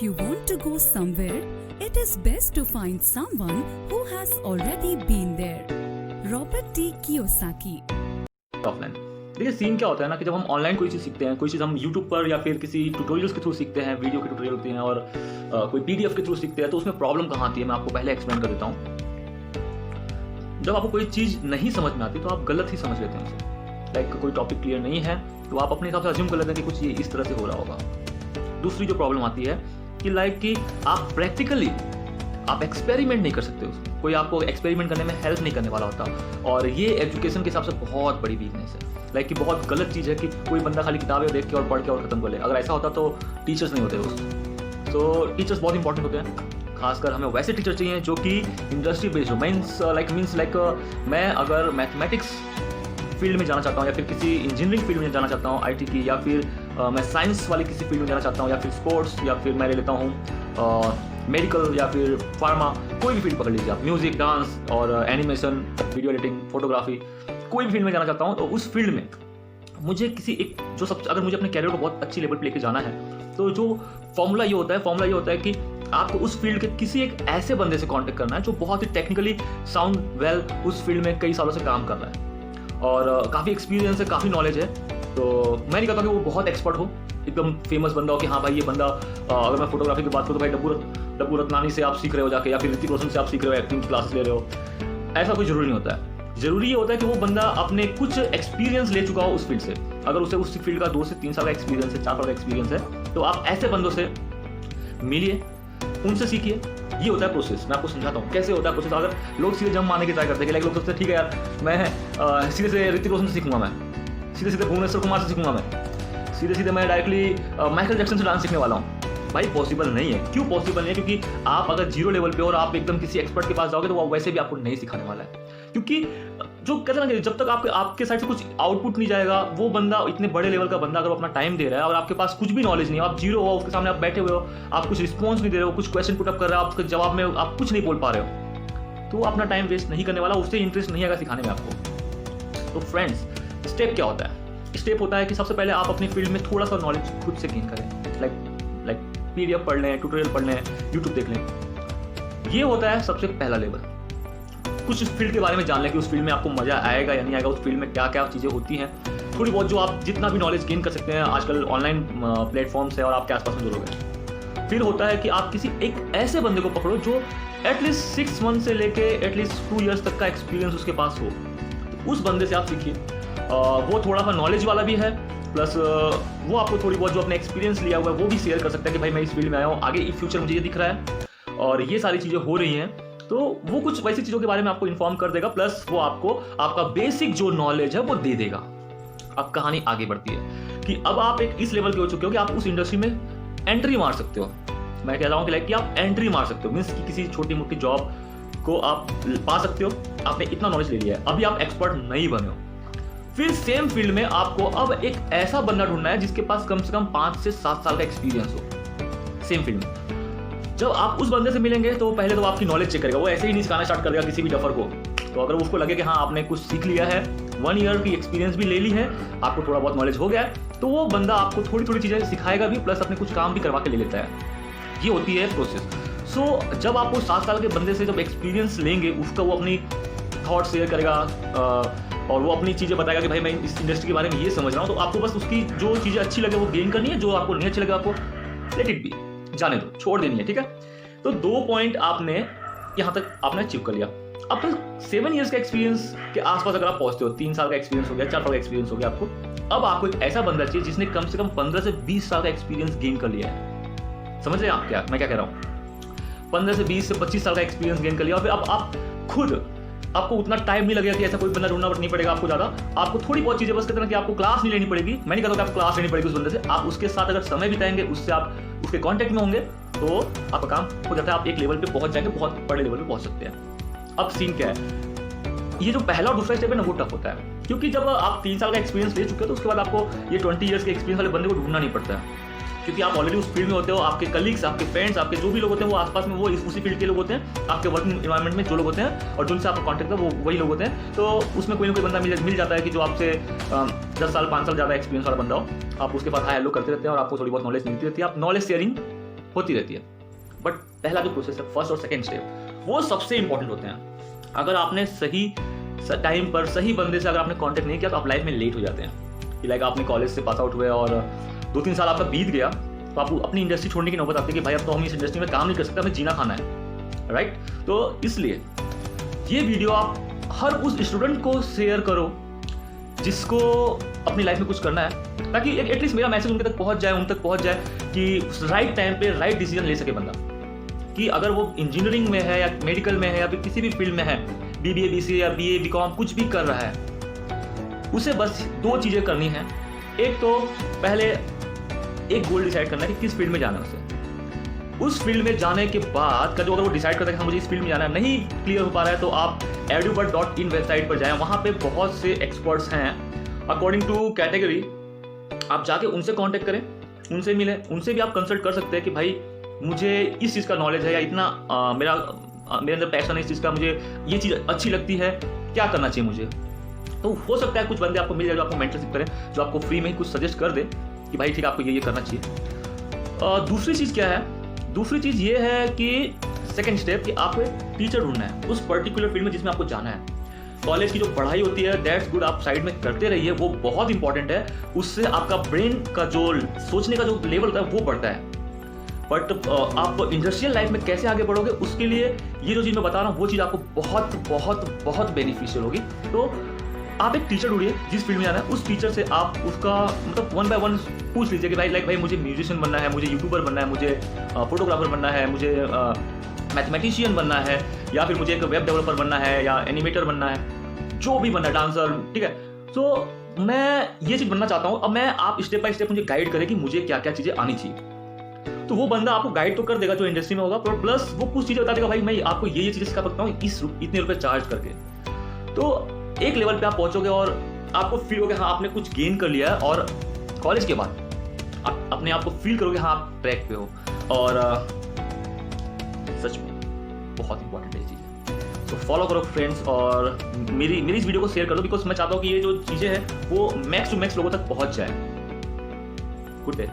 If you want to go somewhere, it is best to find someone who has already been there. Robert T. Kiyosaki. Offline देखिए scene क्या होता है ना कि जब हम ऑनलाइन कोई चीज़ सीखते हैं, कोई चीज़ हम यूट्यूब पर या फिर किसी ट्यूटोरियल्स के थ्रू सीखते हैं, वीडियो के ट्यूटोरियल होते हैं और कोई पीडीएफ के थ्रू सीखते हैं, तो उसमें प्रॉब्लम कहाँ आती है मैं आपको पहले एक्सप्लेन कर देता हूँ। जब आपको कोई चीज़ नहीं समझ में आती तो आप गलत ही समझ लेते हैं उसे। लाइक कोई टॉपिक क्लियर नहीं है तो आप अपने हिसाब से अज्यूम कर लेते हैं कि कुछ ये इस तरह से हो रहा होगा। दूसरी जो प्रॉब्लम आती है कि लाइक कि आप प्रैक्टिकली आप एक्सपेरिमेंट नहीं कर सकते उसमें, कोई आपको एक्सपेरिमेंट करने में हेल्प नहीं करने वाला होता। और ये एजुकेशन के हिसाब से बहुत बड़ी वीकनेस है। लाइक कि बहुत गलत चीज़ है कि कोई बंदा खाली किताबें देख के और पढ़ के और खत्म कर ले। अगर ऐसा होता तो टीचर्स नहीं होते उस। तो टीचर्स बहुत इंपॉर्टेंट होते हैं, खासकर हमें वैसे टीचर चाहिए जो कि इंडस्ट्री बेस्ड हो। मीन्स लाइक मैं अगर मैथमेटिक्स फील्ड में जाना चाहता हूँ या फिर किसी इंजीनियरिंग फील्ड में जाना चाहता हूँ आईटी की, या फिर मैं साइंस वाली किसी फील्ड में जाना चाहता हूँ, या फिर स्पोर्ट्स, या फिर मैं ले लेता हूँ मेडिकल या फिर फार्मा, कोई भी फील्ड पकड़ लीजिए आप, म्यूजिक, डांस और एनिमेशन, वीडियो एडिटिंग, फोटोग्राफी, कोई भी फील्ड में जाना चाहता हूँ। तो उस फील्ड में मुझे किसी एक जो सब अगर मुझे अपने कैरियर को बहुत अच्छी लेवल पर लेके जाना है तो जो फॉर्मूला ये होता है कि आपको उस फील्ड के किसी एक ऐसे बंदे से कांटेक्ट करना है जो बहुत ही टेक्निकली साउंड वेल उस फील्ड में कई सालों से काम कर रहा है और काफ़ी एक्सपीरियंस है, काफ़ी नॉलेज है। तो मैं नहीं कहता कि वो बहुत एक्सपर्ट हो, एकदम फेमस बंदा हो कि हाँ भाई ये बंदा अगर मैं फोटोग्राफी की बात करूँ तो भाई डब्बू रत्नानी से आप सीख रहे हो जाके, या फिर ऋतिक रोशन से आप सीख रहे हो, एक्टिंग क्लासेस ले रहे हो, ऐसा कोई जरूरी नहीं होता है। जरूरी ये होता है कि वो बंदा अपने कुछ एक्सपीरियंस ले चुका हो उस फील्ड से। अगर उसे उस फील्ड का 2 से 3 साल का एक्सपीरियंस है, 4 साल का एक्सपीरियंस है, तो आप ऐसे बंदों से मिलिए, उनसे सीखिए। ये होता है प्रोसेस। मैं आपको समझाता हूँ कैसे होता है प्रोसेस। अगर लोग सीधे जंप मारने की ट्राई करते हैं, लाइक लोग सोचते हैं ठीक है यार मैं सीधे से ऋतिक रोशन से सीखूंगा, मैं सीधे भुवनेश्वर कुमार से सीखूंगा, मैं सीधे मैं डायरेक्टली माइकल जैक्सन से डांस सीखने वाला हूँ। भाई पॉसिबल नहीं है। क्यों पॉसिबल नहीं है? क्योंकि आप अगर 0 लेवल पे और आप एकदम किसी एक्सपर्ट के पास जाओगे तो वो वैसे भी आपको नहीं सिखाने वाला है। क्योंकि जो कहते हैं ना, जब तक आपके साइड से कुछ आउटपुट नहीं जाएगा, वो बंदा इतने बड़े लेवल का बंदा अगर अपना टाइम दे रहा है और आपके पास कुछ भी नॉलेज नहीं है, आप 0 हो, उसके सामने आप बैठे हुए हो, आप कुछ रिस्पॉन्स नहीं दे रहे हो, कुछ क्वेश्चन पुटअप कर रहे हो, आपके जवाब में आप कुछ नहीं बोल पा रहे हो, तो वो अपना टाइम वेस्ट नहीं करने वाला, उससे इंटरेस्ट नहीं आएगा सिखाने में आपको। तो फ्रेंड्स, स्टेप क्या होता है? स्टेप होता है कि सबसे पहले आप अपनी फील्ड में थोड़ा सा नॉलेज खुद से गेन करें। लाइक पीडीएफ पढ़ लें, ट्यूटोरियल पढ़ लें, यूट्यूब देख लें। ये होता है सबसे पहला लेवल। कुछ फील्ड के बारे में जान लें कि उस फील्ड में आपको मजा आएगा या नहीं आएगा, उस फील्ड में क्या क्या चीज़ें होती हैं, थोड़ी बहुत जो आप जितना भी नॉलेज गेन कर सकते हैं। आजकल ऑनलाइन प्लेटफॉर्म्स है और आपके आसपास में जो लोग हैं। फिर होता है कि आप किसी एक ऐसे बंदे को पकड़ो जो एटलीस्ट 6 मंथ से लेके एटलीस्ट 2 ईयर्स तक का एक्सपीरियंस उसके पास हो। तो उस बंदे से आप सीखिए। वो थोड़ा सा नॉलेज वाला भी है, प्लस वो आपको थोड़ी बहुत जो अपने एक्सपीरियंस लिया हुआ है वो भी शेयर कर सकता है कि भाई मैं इस फील्ड में आया हूँ, आगे इन फ्यूचर मुझे ये दिख रहा है और ये सारी चीज़ें हो रही हैं। तो वो कुछ वैसी चीज़ों के बारे में आपको इन्फॉर्म कर देगा, प्लस वो आपको आपका बेसिक जो नॉलेज है वो दे देगा। अब कहानी आगे बढ़ती है कि अब आप एक इस लेवल के हो चुके हो कि आप उस इंडस्ट्री में एंट्री मार सकते हो। मैं कह रहा हूँ कि लाइक कि आप एंट्री मार सकते हो, मीन्स कि किसी छोटी मोटी जॉब को आप पा सकते हो। आपने इतना नॉलेज ले लिया है, अभी आप एक्सपर्ट नहीं बने हो। फिर सेम फील्ड में आपको अब एक ऐसा बंदा ढूंढना है जिसके पास कम से कम 5 से 7 साल का एक्सपीरियंस हो सेम फील्ड में। जब आप उस बंदे से मिलेंगे तो पहले तो आपकी नॉलेज चेक करेगा। वो ऐसे ही नहीं सिखाना स्टार्ट कर देगा किसी भी डफर को। तो अगर उसको लगे कि हाँ आपने कुछ सीख लिया है, 1 ईयर की एक्सपीरियंस भी ले ली है, आपको थोड़ा बहुत नॉलेज हो गया है, तो वो बंदा आपको थोड़ी थोड़ी चीज़ें सिखाएगा भी, प्लस अपने कुछ काम भी करवा के ले लेता है। ये होती है प्रोसेस। सो जब आप वो 7 साल के बंदे से जब एक्सपीरियंस लेंगे, उसका वो अपनी थॉट शेयर करेगा और वो अपनी चीज़ें बताएगा कि भाई मैं इस इंडस्ट्री के बारे में ये समझ रहा हूँ। तो आपको बस उसकी जो चीज़ें अच्छी लगे वो गेन करनी है, जो आपको नहीं अच्छी लगे आपको लेट इट बी, जाने दो, छोड़ देनी है। ठीक है, तो 2 पॉइंट आपने यहाँ तक आपने अचीव कर लिया। अब तो 7 ईयर्स का एक्सपीरियंस के आसपास अगर आप पहुँचते हो, 3 साल का एक्सपीरियंस हो गया, 4 साल का एक्सपीरियंस हो गया आपको, अब आपको एक ऐसा बंदा चाहिए जिसने कम से कम 15 से 20 साल का एक्सपीरियंस गेन कर लिया है। समझ रहे हैं आप मैं क्या कह रहा हूँ? 15 से 20 से 25 साल का एक्सपीरियंस गेन कर लिया और फिर अब आप खुद, आपको उतना टाइम नहीं लगेगा कि ऐसा कोई बंदा ढूंढना नहीं पड़ेगा आपको ज़्यादा। आपको थोड़ी बहुत चीज़ें बस कहते हैं कि आपको क्लास नहीं लेनी पड़ेगी। मैं नहीं कहता कि आपको क्लास लेनी पड़ेगी उस बंदे से। आप उसके साथ अगर समय बिताएंगे, उससे आप उसके कांटेक्ट में होंगे, तो आपका काम हो जाता है। आप एक लेवल पे पहुंच जाएंगे, बहुत बड़े लेवल पे पहुंच सकते हैं। अब सीन क्या है? ये जो पहला और दूसरा स्टेप है ना, वो टफ होता है, क्योंकि जब आप 3 साल का एक्सपीरियंस ले चुके हो तो उसके बाद आपको ये 20 ईयर्स के एक्सपीरियंस वाले बंदे को ढूंढना नहीं पड़ता है, क्योंकि आप ऑलरेडी उस फील्ड में होते हो। आपके कलीग्स, आपके फ्रेंड्स, आपके जो भी लोग होते हैं वो आसपास में वो उसी फील्ड के लोग होते हैं। आपके वर्किंग एनवायरनमेंट में जो लोग होते हैं और जिनसे आपका कॉन्टैक्ट है वो वही लोग होते हैं। तो उसमें कोई ना कोई बंदा मिल जाता है कि जो आपसे 10 साल 5 साल ज़्यादा एक्सपीरियंस वाला बंदा हो। आप उसके पास हाय हेलो करते रहते हैं और आपको थोड़ी बहुत नॉलेज मिलती रहती है। आप नॉलेज शेयरिंग होती रहती है, बट पहला जो प्रोसेस है, फर्स्ट और सेकेंड स्टेप, वो सबसे इंपॉर्टेंट होते हैं। अगर आपने सही टाइम पर सही बंदे से अगर आपने कांटेक्ट नहीं किया तो आप लाइफ में लेट हो जाते हैं। कि लाइक आपने कॉलेज से पास आउट हुए और 2-3 साल आपका बीत गया, तो आपको अपनी इंडस्ट्री छोड़ने की नौबत आती है कि भाई अब तो हम इस इंडस्ट्री में काम नहीं कर सकते, हमें जीना खाना है, राइट। तो इसलिए ये वीडियो आप हर उस स्टूडेंट को शेयर करो जिसको अपनी लाइफ में कुछ करना है, ताकि एटलीस्ट मेरा मैसेज उन तक पहुंच जाए कि राइट टाइम पे राइट डिसीजन ले सके बंदा। कि अगर वो इंजीनियरिंग में है या मेडिकल में है या फिर किसी भी फील्ड में है, BBA BCA या BA BCom कुछ भी कर रहा है, उसे बस 2 चीज़ें करनी है। एक तो पहले एक गोल डिसाइड करना है कि किस फील्ड में जाना है उसे। उस फील्ड में जाने के बाद का जो अगर वो डिसाइड करता है कि मुझे इस फील्ड में जाना है, नहीं क्लियर हो पा रहा है, तो आप edubud.in वेबसाइट पर जाएं। वहाँ पे बहुत से एक्सपर्ट्स हैं अकॉर्डिंग टू कैटेगरी। आप जाके उनसे कांटेक्ट करें, उनसे मिलें, उनसे भी आप कंसल्ट कर सकते हैं कि भाई मुझे इस चीज़ का नॉलेज है या इतना मेरे अंदर पैशन है इस चीज़ का, मुझे ये चीज़ अच्छी लगती है, क्या करना चाहिए मुझे। तो हो सकता है कुछ बंदे आपको मिल जाए जो आपको मेंटरशिप करें, जो आपको फ्री में ही कुछ सजेस्ट कर दे कि भाई ठीक है आपको ये करना चाहिए। दूसरी चीज़ क्या है? दूसरी चीज़ ये है कि सेकेंड स्टेप कि आपको एक टीचर ढूंढना है उस पर्टिकुलर फील्ड में जिसमें आपको जाना है। कॉलेज की जो पढ़ाई होती है दैट्स गुड, आप साइड में करते रहिए, वो बहुत इंपॉर्टेंट है। उससे आपका ब्रेन का जो सोचने का जो लेवल होता है वो बढ़ता है। बट आप इंडस्ट्रियल लाइफ में कैसे आगे बढ़ोगे, उसके लिए ये जो चीज़ मैं बता रहा हूँ वो चीज़ आपको बहुत बहुत बहुत बेनिफिशियल होगी। तो आप एक टीचर ढूंढिए जिस फील्ड में जाना है, उस टीचर से आप उसका मतलब 1 by 1 पूछ लीजिए कि भाई मुझे म्यूजिशियन बनना है, मुझे यूट्यूबर बनना है, मुझे फोटोग्राफर बनना है, मुझे मैथमेटिशियन बनना है, या फिर मुझे एक वेब डेवलपर बनना है या एनिमेटर बनना है, जो भी बनना है, डांसर, ठीक है। तो मैं ये चीज़ बनना चाहता हूँ। अब मैं आप स्टेप बाय स्टेप मुझे गाइड करें कि मुझे क्या क्या चीज़ें आनी चाहिए। तो वो बंदा आपको गाइड तो कर देगा जो इंडस्ट्री में होगा, प्लस वो कुछ चीज़ें बता देगा, भाई मैं आपको ये चीज़ें सिखा सकता हूँ इतने रुपए चार्ज करके। तो एक लेवल पे आप पहुंचोगे और आपको फील होगा हाँ आपने कुछ गेन कर लिया है, और कॉलेज के बाद आप अपने आप को फील करोगे हाँ आप ट्रैक पे हो। और सच में बहुत इंपॉर्टेंट है ये चीज़। तो फॉलो करो फ्रेंड्स, और मेरी इस वीडियो को शेयर कर दो, बिकॉज मैं चाहता हूँ कि ये जो चीज़ें हैं वो मैक्स टू मैक्स लोगों तक पहुँच जाए। Good day.